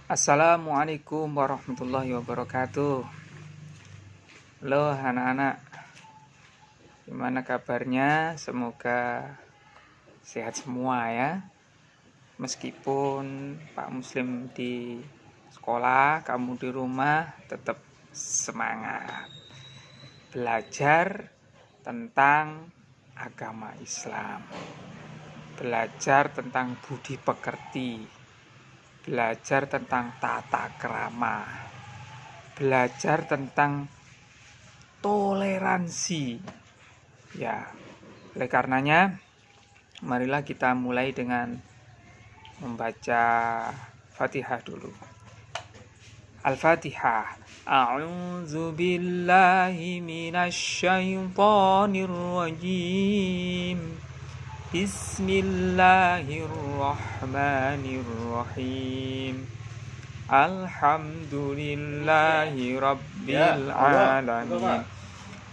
Assalamualaikum warahmatullahi wabarakatuh. Halo anak-anak, gimana kabarnya? Semoga sehat semua ya. Meskipun Pak Muslim di sekolah, kamu di rumah, tetap semangat belajar tentang agama Islam, belajar tentang budi pekerti, belajar tentang tata krama, belajar tentang toleransi. Ya, oleh karenanya, marilah kita mulai dengan membaca Fatihah dulu. Al-Fatihah. A'udzu billahi minasy syaithanir rajim. Bismillahirrahmanirrahim. Alhamdulillahi rabbil alamin.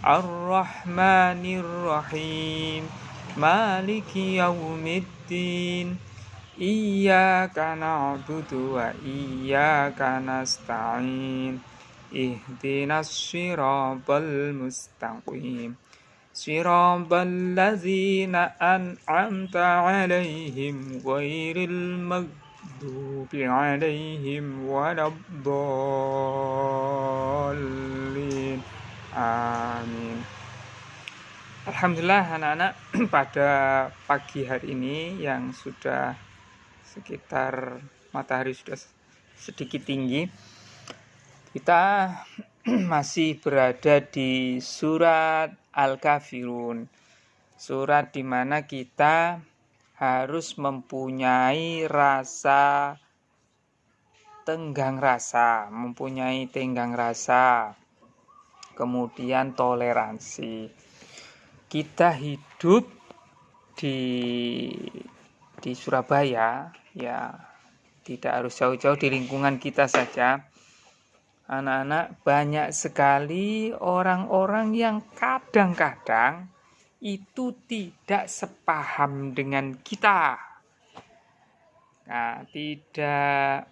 Ar-Rahmanir-Rahim. Maliki yaumiddin. Iyyaka na'budu wa iyyaka nasta'in. Ihdinas siratal mustaqim. Siratal ladzina an'amta 'alaihim ghairil maghdubi 'alaihim waladdallin. Amin. Alhamdulillah anak-anak, pada pagi hari ini yang sudah sekitar matahari sudah sedikit tinggi, kita masih berada di surat Al-Kafirun, surat di mana kita harus mempunyai tenggang rasa, kemudian toleransi. Kita hidup di Surabaya, ya tidak harus jauh-jauh, di lingkungan kita saja. Anak-anak, banyak sekali orang-orang yang kadang-kadang itu tidak sepaham dengan kita. Nah, tidak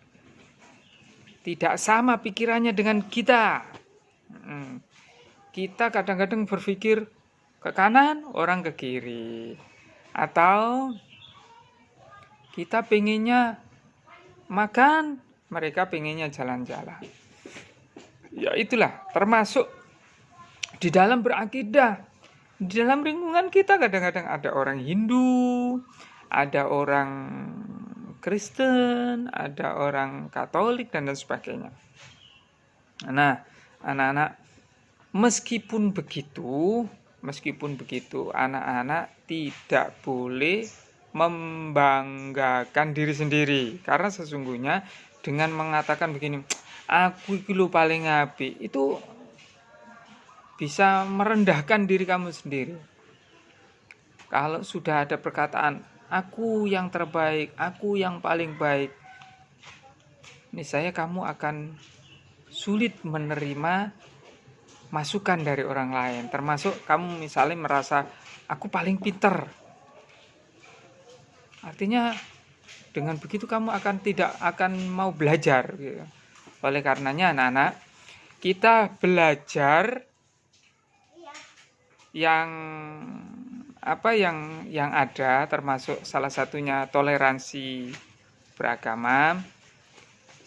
sama pikirannya dengan kita. Kita kadang-kadang berpikir ke kanan, orang ke kiri. Atau kita pengennya makan, mereka pengennya jalan-jalan. Ya itulah, termasuk di dalam berakidah. Di dalam lingkungan kita kadang-kadang ada orang Hindu, ada orang Kristen, ada orang Katolik, dan lain sebagainya. Nah, anak-anak, meskipun begitu, anak-anak tidak boleh membanggakan diri sendiri. Karena sesungguhnya dengan mengatakan begini, aku iki lho paling apik, itu bisa merendahkan diri kamu sendiri. Kalau sudah ada perkataan, aku yang terbaik, aku yang paling baik, niscaya kamu akan sulit menerima masukan dari orang lain. Termasuk kamu misalnya merasa aku paling pinter. Artinya dengan begitu kamu tidak akan mau belajar gitu. Oleh karenanya anak-anak, kita belajar yang ada, termasuk salah satunya toleransi beragama.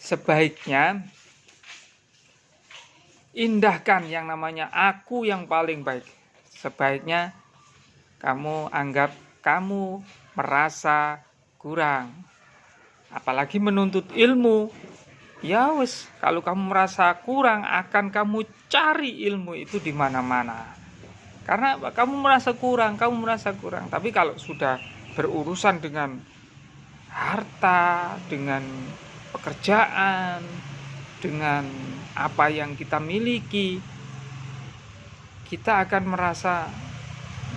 Sebaiknya indahkan yang namanya aku yang paling baik. Sebaiknya kamu anggap kamu merasa kurang. Apalagi menuntut ilmu. Ya wes, kalau kamu merasa kurang, akan kamu cari ilmu itu di mana-mana. Karena kamu merasa kurang. Tapi kalau sudah berurusan dengan harta, dengan pekerjaan, dengan apa yang kita miliki, kita akan merasa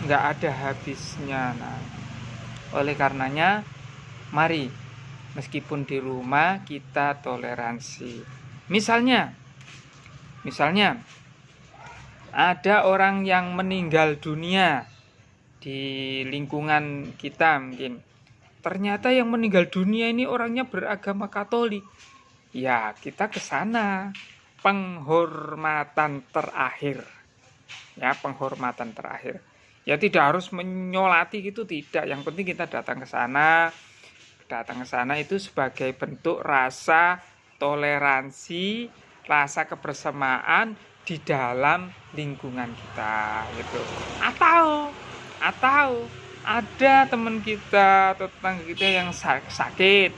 nggak ada habisnya. Nah, oleh karenanya, mari meskipun di rumah kita toleransi. Misalnya ada orang yang meninggal dunia di lingkungan kita mungkin. Ternyata yang meninggal dunia ini orangnya beragama Katolik. ya kita ke sana. Penghormatan terakhir. Ya, penghormatan terakhir. Ya tidak harus menyolati gitu, tidak. Yang penting kita datang ke sana. Datang ke sana itu sebagai bentuk rasa toleransi, rasa kebersamaan di dalam lingkungan kita gitu. Atau ada teman kita atau tetangga kita yang sakit.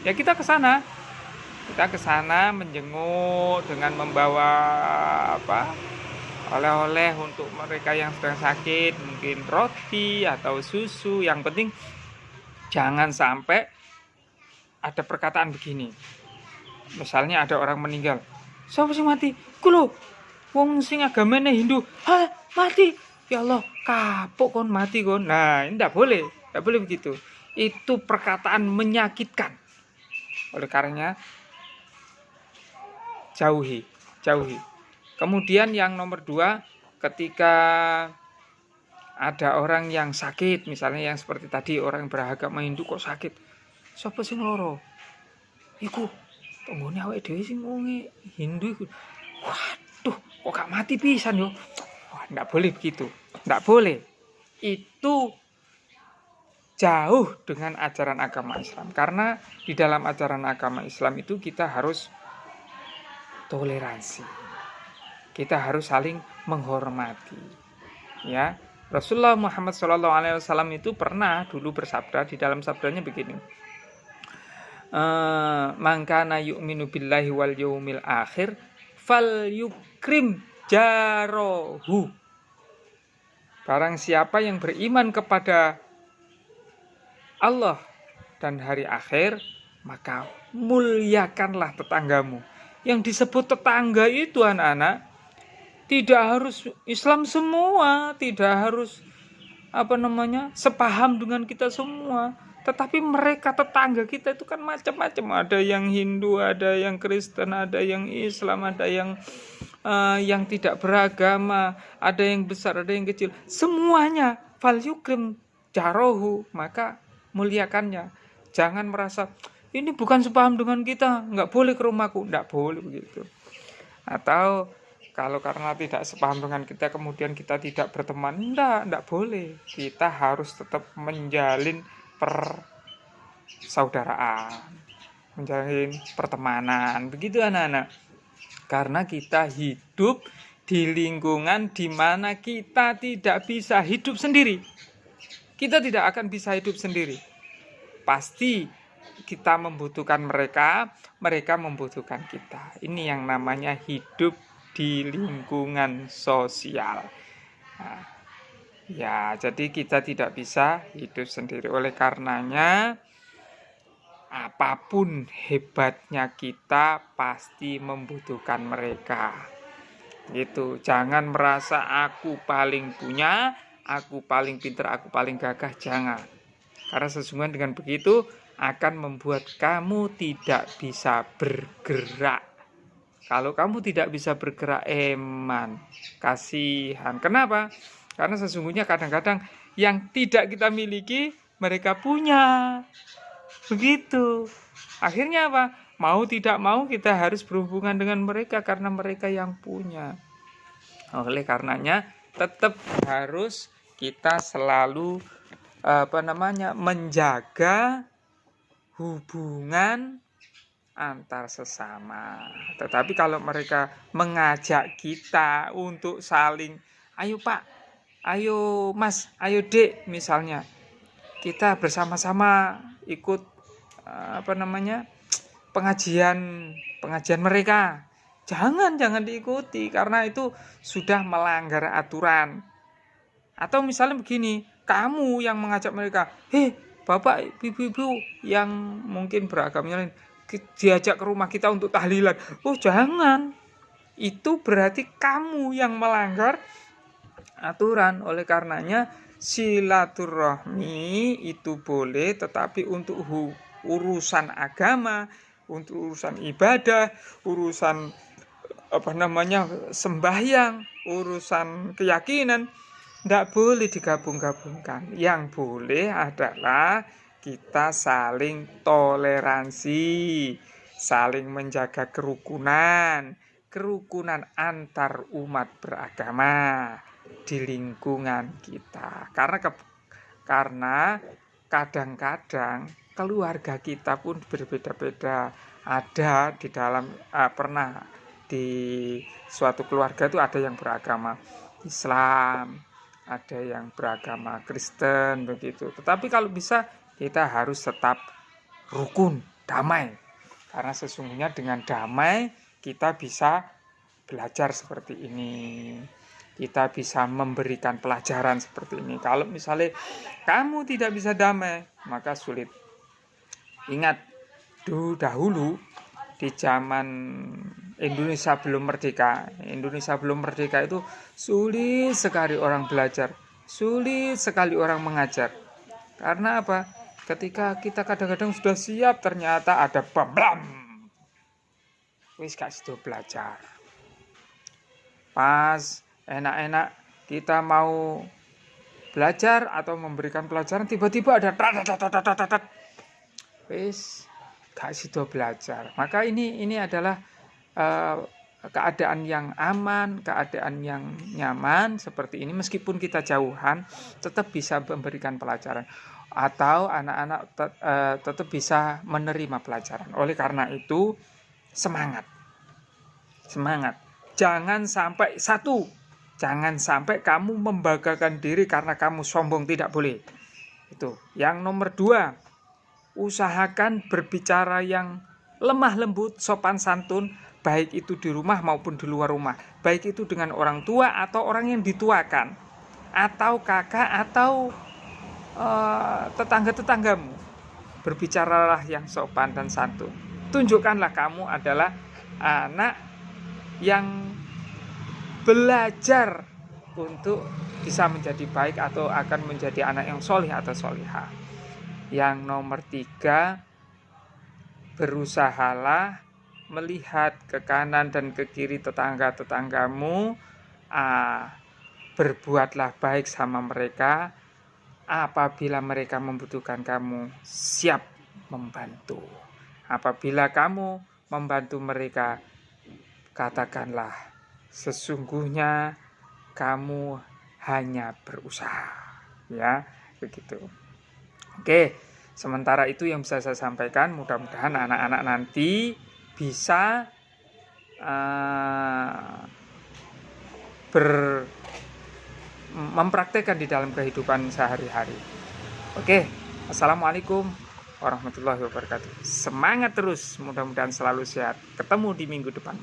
Ya kita ke sana. Kita ke sana menjenguk dengan membawa oleh-oleh untuk mereka yang sedang sakit, mungkin roti atau susu. Yang penting jangan sampai ada perkataan begini. Misalnya ada orang meninggal, siapa sih mati? Kulo, wong sing agamanya Hindu. Hah, mati? Ya Allah, kapok kon mati kon. Nah, ini tidak boleh begitu. Itu perkataan menyakitkan. Oleh karenanya jauhi. Kemudian yang nomor 2, ketika ada orang yang sakit, misalnya yang seperti tadi orang beragama Hindu kok sakit, siapa sing loro? Iku tanggane awake dhewe sing wonge Hindu iku. Waduh, kok gak mati pisan yo. Wah, enggak boleh begitu. Enggak boleh. Itu jauh dengan ajaran agama Islam. Karena di dalam ajaran agama Islam itu kita harus toleransi. Kita harus saling menghormati. Ya, Rasulullah Muhammad SAW itu pernah dulu bersabda, di dalam sabdanya begini. Man kana yu'minu billahi wal yaumil akhir falyukrim jarahu. Barang siapa yang beriman kepada Allah dan hari akhir, maka muliakanlah tetanggamu. Yang disebut tetangga itu anak-anak tidak harus Islam semua, tidak harus sepaham dengan kita semua. Tetapi mereka tetangga kita itu kan macam-macam. Ada yang Hindu, ada yang Kristen, ada yang Islam, ada yang tidak beragama, ada yang besar, ada yang kecil. Semuanya fal yukrim jarohu, maka muliakannya. Jangan merasa ini bukan sepaham dengan kita, nggak boleh ke rumahku, nggak boleh begitu. Atau kalau karena tidak sepaham dengan kita kemudian kita tidak berteman, enggak boleh. Kita harus tetap menjalin persaudaraan, menjalin pertemanan, begitu anak-anak. Karena kita hidup di lingkungan di mana kita tidak bisa hidup sendiri. Kita tidak akan bisa hidup sendiri. Pasti kita membutuhkan mereka, mereka membutuhkan kita. Ini yang namanya hidup di lingkungan sosial. Nah, ya, jadi kita tidak bisa hidup sendiri. Oleh karenanya, apapun hebatnya kita pasti membutuhkan mereka. Gitu. Jangan merasa aku paling punya, aku paling pintar, aku paling gagah. Jangan. Karena sesungguhnya dengan begitu akan membuat kamu tidak bisa bergerak. Kalau kamu tidak bisa bergerak, kasihan. Kenapa? Karena sesungguhnya kadang-kadang yang tidak kita miliki, mereka punya. Begitu. Akhirnya apa? Mau tidak mau kita harus berhubungan dengan mereka karena mereka yang punya. Oleh karenanya tetap harus kita selalu menjaga hubungan antar sesama. Tetapi kalau mereka mengajak kita untuk saling, ayo Pak, ayo Mas, ayo Dek, misalnya kita bersama-sama ikut pengajian mereka, jangan diikuti karena itu sudah melanggar aturan. Atau misalnya begini, kamu yang mengajak mereka, Bapak, ibu-ibu yang mungkin beragamanya lain, diajak ke rumah kita untuk tahlilan. Oh, jangan. Itu berarti kamu yang melanggar aturan. Oleh karenanya silaturahmi itu boleh, tetapi untuk urusan agama, untuk urusan ibadah, urusan sembahyang, urusan keyakinan, tidak boleh digabung-gabungkan. Yang boleh adalah kita saling toleransi, saling menjaga kerukunan antar umat beragama di lingkungan kita. Karena kadang-kadang keluarga kita pun berbeda-beda. Ada di dalam pernah di suatu keluarga itu ada yang beragama Islam, ada yang beragama Kristen begitu. Tetapi kalau bisa kita harus tetap rukun, damai. Karena sesungguhnya dengan damai kita bisa belajar seperti ini. Kita bisa memberikan pelajaran seperti ini. Kalau misalnya kamu tidak bisa damai, maka sulit. Ingat, dahulu di zaman Indonesia belum merdeka itu sulit sekali orang belajar, sulit sekali orang mengajar. Karena apa? Ketika kita kadang-kadang sudah siap, ternyata ada bam, wis gak sido belajar. Pas enak-enak kita mau belajar atau memberikan pelajaran, tiba-tiba ada wis gak sido belajar. Maka ini adalah keadaan yang aman, keadaan yang nyaman seperti ini. Meskipun kita jauhan, tetap bisa memberikan pelajaran, atau anak-anak tetap bisa menerima pelajaran. Oleh karena itu, semangat. Jangan sampai kamu membanggakan diri karena kamu sombong, tidak boleh. Itu. Yang nomor 2, usahakan berbicara yang lemah lembut, sopan santun, baik itu di rumah maupun di luar rumah, baik itu dengan orang tua atau orang yang dituakan, atau kakak atau tetangga-tetanggamu. Berbicaralah yang sopan dan santun. Tunjukkanlah kamu adalah anak yang belajar untuk bisa menjadi baik atau akan menjadi anak yang soleh atau solihah. Yang nomor 3, berusahalah melihat ke kanan dan ke kiri tetangga-tetanggamu, berbuatlah baik sama mereka. Apabila mereka membutuhkan, kamu siap membantu. Apabila kamu membantu mereka, katakanlah sesungguhnya kamu hanya berusaha, ya, begitu. Oke, sementara itu yang bisa saya sampaikan. Mudah-mudahan anak-anak nanti bisa mempraktekkan di dalam kehidupan sehari-hari. Oke, assalamualaikum warahmatullahi wabarakatuh. Semangat terus, mudah-mudahan selalu sehat. Ketemu di minggu depan.